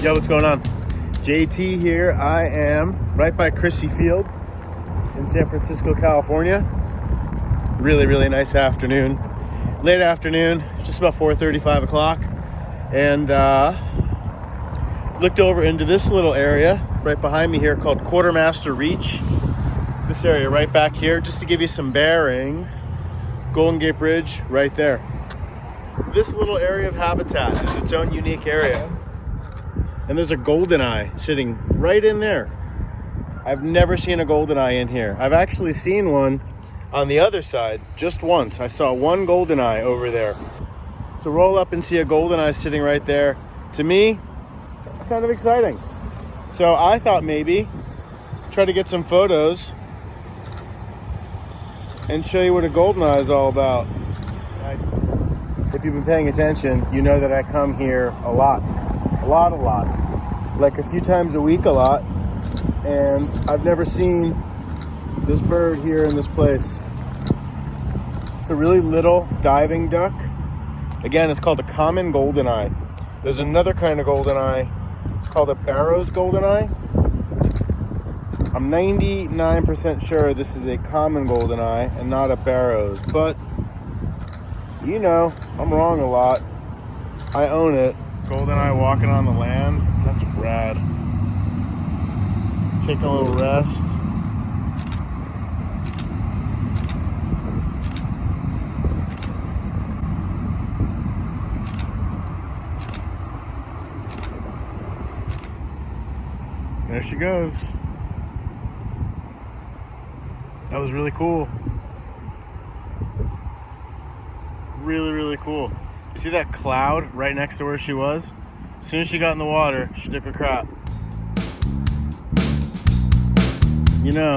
Yo, what's going on? JT here. I am right by Chrissy Field in San Francisco, California. Really nice afternoon. Late afternoon, just about 4:30, 5 o'clock. And looked over into this little area right behind me here called Quartermaster Reach. This area right back here, just to give you some bearings. Golden Gate Bridge right there. This little area of habitat is its own unique area. And there's a Goldeneye sitting right in there. I've never seen a Goldeneye in here. I've actually seen one on the other side just once. I saw one Goldeneye over there. To roll up and see a Goldeneye sitting right there, to me, kind of exciting. So I thought maybe try to get some photos and show you what a Goldeneye is all about. If you've been paying attention, you know that I come here a lot. Like a few times a week, a lot. And I've never seen this bird here in this place. It's a really little diving duck. Again, it's called a common Goldeneye. There's another kind of Goldeneye called a Barrow's Goldeneye. I'm 99% sure this is a common Goldeneye and not a Barrow's, but you know, I'm wrong a lot. I own it. Goldeneye walking on the land. That's rad. Take a little rest. There she goes. That was really cool. Really cool. You see that cloud right next to where she was? As soon as she got in the water, she took a crap. You know,